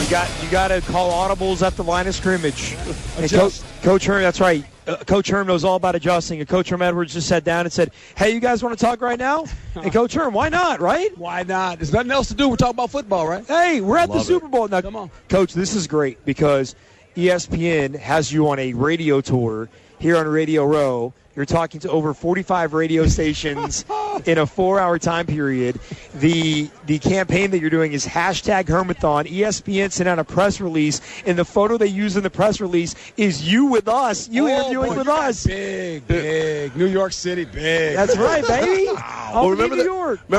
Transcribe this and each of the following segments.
You got to call audibles at the line of scrimmage. And Coach Herm, that's right. Coach Herm knows all about adjusting. And Coach Herm Edwards just sat down and said, "Hey, you guys want to talk right now?" And Coach Herm, why not, right? Why not? There's nothing else to do. We're talking about football, right? Hey, we're at the Super Bowl. Now, come on. Coach, this is great because ESPN has you on a radio tour here on Radio Row. You're talking to over 45 radio stations in a 4-hour time period. The campaign that you're doing is #Hermathon. ESPN sent out a press release, and the photo they use in the press release is you with us, interviewing with us. Big. New York City, big. That's right, baby. Well, remember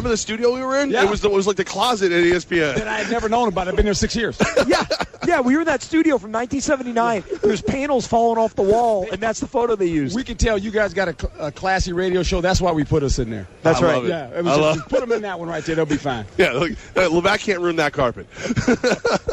the studio we were in? Yeah. It was like the closet at ESPN. That I had never known about. I've been there 6 years. Yeah, we were in that studio from 1979. There's panels falling off the wall, and that's the photo they used. We can tell you guys got a classy radio show. That's why we put us in there. That's right. Yeah, just put them in that one right there. They'll be fine. Yeah, look, Levack can't ruin that carpet.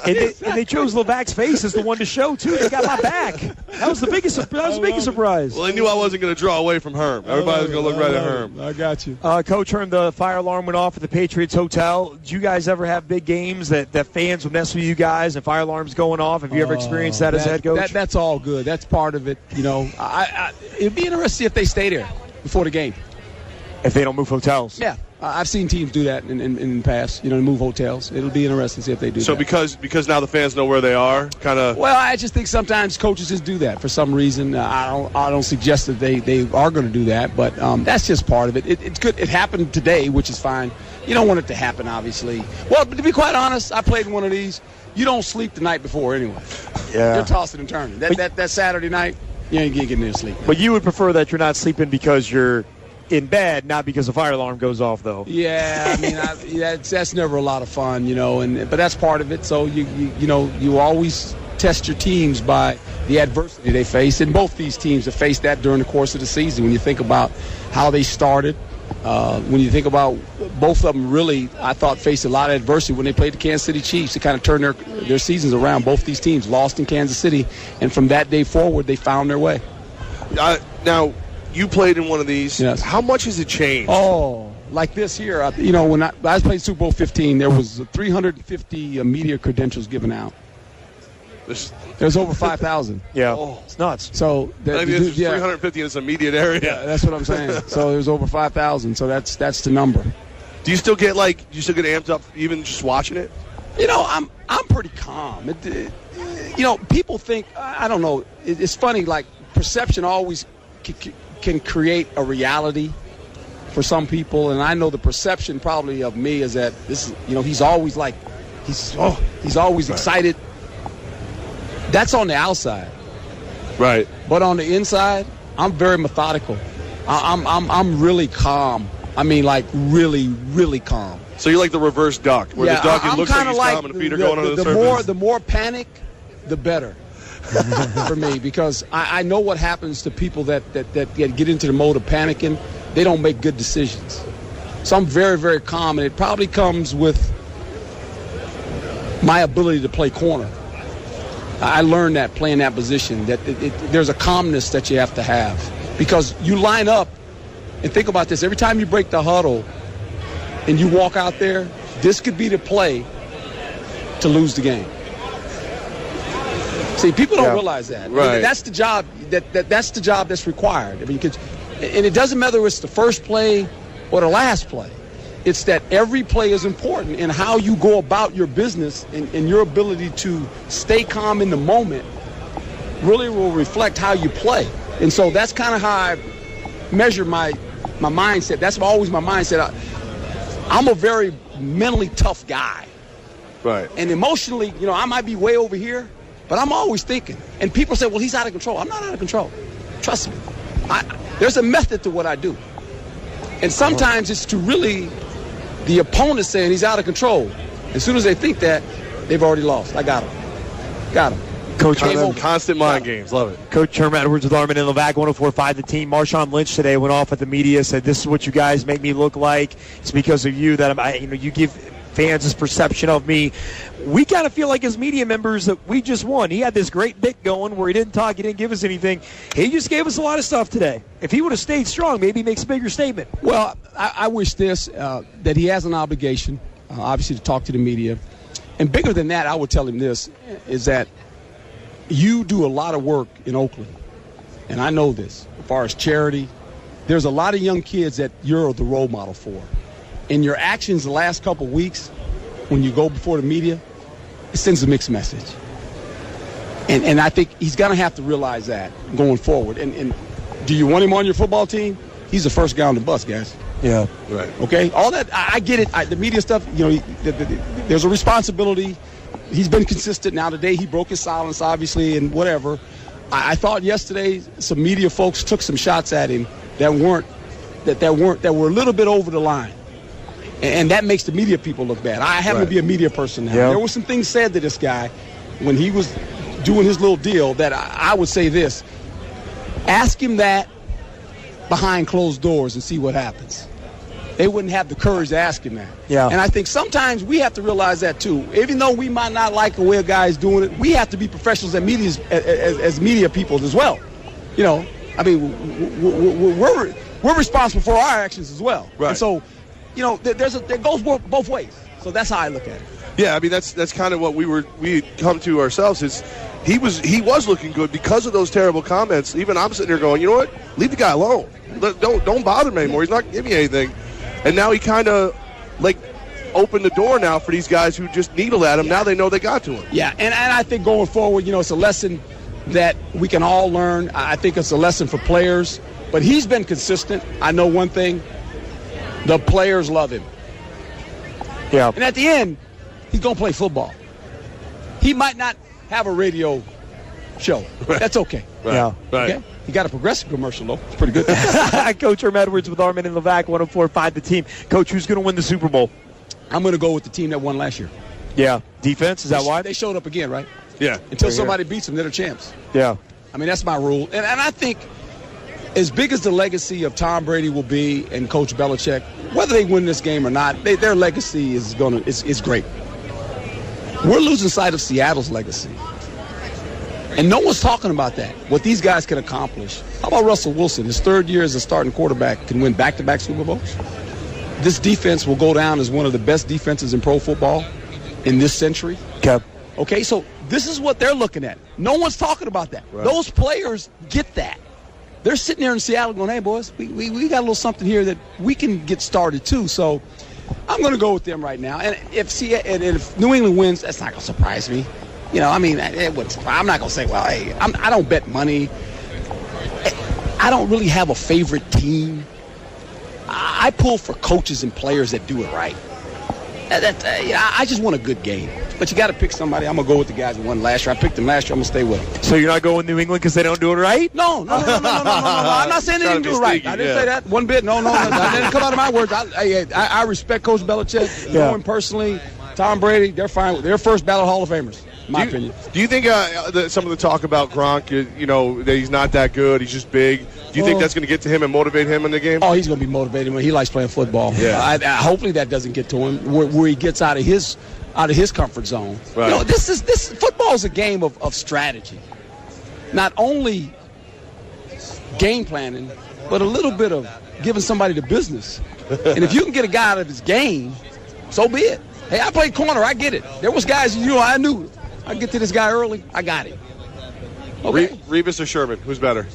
and they chose Levack's face as the one to show too. They got my back. That was the biggest surprise. Well, I knew I wasn't going to draw away from Herm. Everybody was going to look right at Herm. I got you. Coach Herm, the fire alarm went off at the Patriots Hotel. Do you guys ever have big games that fans would mess with you guys and fire alarms going off? Have you ever experienced that as head coach? That's all good. That's part of it. You know, it'd be interesting if they stay there before the game. If they don't move hotels. Yeah. I've seen teams do that in the past, move hotels. It'll be interesting to see if they do that. So because now the fans know where they are, kind of. Well, I just think sometimes coaches just do that for some reason. I don't suggest that they are going to do that, but that's just part of it. It's good. It happened today, which is fine. You don't want it to happen, obviously. Well, to be quite honest, I played in one of these. You don't sleep the night before anyway. Yeah. You're tossing and turning. That Saturday night, you ain't getting there sleep. But you would prefer that you're not sleeping because you're in bed, not because the fire alarm goes off, though. Yeah, I mean, that's never a lot of fun, but that's part of it. So you always test your teams by the adversity they face, and both these teams have faced that during the course of the season. When you think about how they started, when you think about both of them, really, I thought faced a lot of adversity when they played the Kansas City Chiefs to kind of turn their seasons around. Both these teams lost in Kansas City, and from that day forward, they found their way. Now. You played in one of these. Yes. How much has it changed? Oh, like this here. When I played Super Bowl 15, there was 350 media credentials given out. There's over 5,000. Yeah. Oh. It's nuts. So there's 350 in this immediate area. Yeah, that's what I'm saying. So there's over 5,000. So that's the number. Do you still get amped up even just watching it? I'm pretty calm. People think I don't know. It's funny. Like perception always can create a reality for some people, and I know the perception probably of me is that this is, he's always he's always excited. That's on the outside, right? But on the inside, I'm very methodical. I'm really calm. I mean, like really, really calm. So you're like the reverse duck, where the duck looks like he's calm and the feet are going under the surface. The more panic, the better. For me, because I know what happens to people that get into the mode of panicking. They don't make good decisions. So I'm very, very calm, and it probably comes with my ability to play corner. I learned that playing that position, that there's a calmness that you have to have. Because you line up, and think about this, every time you break the huddle and you walk out there, this could be the play to lose the game. See, people don't realize that. Right. I mean, that's the job. That's the job that's required. I mean, and it doesn't matter if it's the first play or the last play. It's that every play is important, and how you go about your business and your ability to stay calm in the moment really will reflect how you play. And so that's kind of how I measure my mindset. That's always my mindset. I'm a very mentally tough guy. Right. And emotionally, I might be way over here. But I'm always thinking. And people say, well, he's out of control. I'm not out of control. Trust me. There's a method to what I do. And sometimes it's to really the opponent saying he's out of control. As soon as they think that, they've already lost. I got him. Coach constant mind games. Love it. Coach Herm Edwards with Armen and Levack, 104.5 The Team. Marshawn Lynch today went off at the media, said, this is what you guys make me look like. It's because of you that you give fans this perception of me. We kind of feel like as media members that we just won. He had this great bit going where he didn't talk, he didn't give us anything. He just gave us a lot of stuff today. If he would have stayed strong, maybe he makes a bigger statement. Well, I wish that he has an obligation, obviously, to talk to the media. And bigger than that, I would tell him this, is that you do a lot of work in Oakland. And I know this, as far as charity. There's a lot of young kids that you're the role model for. And your actions the last couple weeks, when you go before the media, it sends a mixed message. And I think he's going to have to realize that going forward. And do you want him on your football team? He's the first guy on the bus, guys. Yeah. Right. Okay? All that, I get it. The media stuff, there's a responsibility. He's been consistent. Now today he broke his silence, obviously, and whatever. I thought yesterday some media folks took some shots at him that were a little bit over the line. And that makes the media people look bad. I happen to be a media person now. Yep. There were some things said to this guy when he was doing his little deal that I would say this. Ask him that behind closed doors and see what happens. They wouldn't have the courage to ask him that. Yeah. And I think sometimes we have to realize that too. Even though we might not like the way a guy is doing it, we have to be professionals as media people as well. I mean, we're responsible for our actions as well. Right. And so, there goes both ways. So that's how I look at it. Yeah, I mean that's kind of what we come to ourselves is he was looking good because of those terrible comments. Even I'm sitting here going, you know what? Leave the guy alone. Don't bother him anymore. He's not giving you anything. And now he kind of opened the door now for these guys who just needle at him. Now they know they got to him. Yeah, and I think going forward, it's a lesson that we can all learn. I think it's a lesson for players. But he's been consistent. I know one thing. The players love him. Yeah. And at the end, he's going to play football. He might not have a radio show. Right. That's okay. Right. Yeah. Right. Okay? He got a Progressive commercial, though. It's pretty good. Coach Herm Edwards with Armen and Levack, 104.5 The Team. Coach, who's going to win the Super Bowl? I'm going to go with the team that won last year. Yeah. Defense, is that why? They showed up again, right? Yeah. Until somebody beats them, they're the champs. Yeah. I mean, that's my rule. And I think as big as the legacy of Tom Brady will be and Coach Belichick, whether they win this game or not, their legacy is great. We're losing sight of Seattle's legacy. And no one's talking about that, what these guys can accomplish. How about Russell Wilson? His third year as a starting quarterback can win back-to-back Super Bowls. This defense will go down as one of the best defenses in pro football in this century. Okay, so this is what they're looking at. No one's talking about that. Right. Those players get that. They're sitting there in Seattle going, hey, boys, we got a little something here that we can get started too. So I'm going to go with them right now. And if New England wins, that's not going to surprise me. I'm not going to say, well, hey, I don't bet money. I don't really have a favorite team. I pull for coaches and players that do it right. I just want a good game. But you got to pick somebody. I'm going to go with the guys who won last year. I picked them last year. I'm going to stay with them. So you're not going New England because they don't do it right? No. I'm not saying they didn't do it right. I didn't say that one bit. No. That didn't come out of my words. I respect Coach Belichick. Know him personally. Tom Brady, they're fine. They're first ballot Hall of Famers, in my opinion. Do you think some of the talk about Gronk, that he's not that good, he's just big, do you think that's going to get to him and motivate him in the game? Oh, he's going to be motivated when he likes playing football. Yeah. Hopefully that doesn't get to him where he gets out of his comfort zone. Right. This football is a game of strategy. Not only game planning, but a little bit of giving somebody the business. And if you can get a guy out of his game, so be it. Hey, I played corner. I get it. There was guys, I knew I'd get to this guy early. I got it. Okay. Revis or Sherman? Who's better?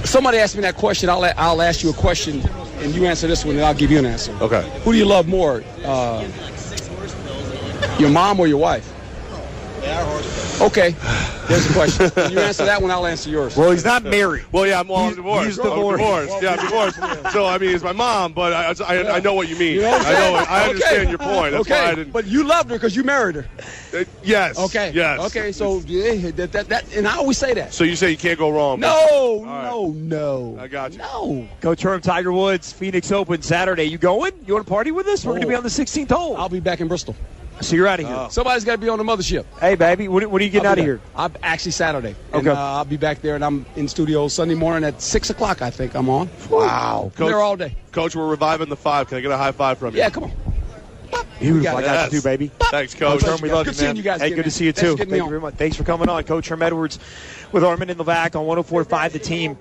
Somebody asked me that question. I'll ask you a question, and you answer this one, and I'll give you an answer. Okay. Who do you love more, your mom or your wife? Okay. There's a question. When you answer that one, I'll answer yours. Well, he's not married. Well, yeah, I'm divorced. He's divorced. Yeah, I'm divorced. So, I mean, it's my mom, but I know what you mean. I understand your point. That's why I didn't. But you loved her because you married her. Yes. Okay. Yes. Okay, so that and I always say that. So you say you can't go wrong. No. I got you. No. Coach Herm, Tiger Woods, Phoenix Open Saturday. You going? You want to party with us? We're going to be on the 16th hole. I'll be back in Bristol. So you're out of here. Somebody's got to be on the mothership. Hey, baby, when are you getting out of here? I'm actually Saturday. Okay. And, I'll be back there, and I'm in studio Sunday morning at 6 o'clock, I think I'm on. Wow. I'm there all day. Coach, we're reviving the 5. Can I get a high five from you? Yeah, come on. Beautiful. I got you too, baby. Thanks, Coach. Herm, we love you, man. Good seeing you guys. Hey, good to see you too. Thank you very much. Thanks for coming on. Coach Herm Edwards with Armen and Levack on 104.5 The Team.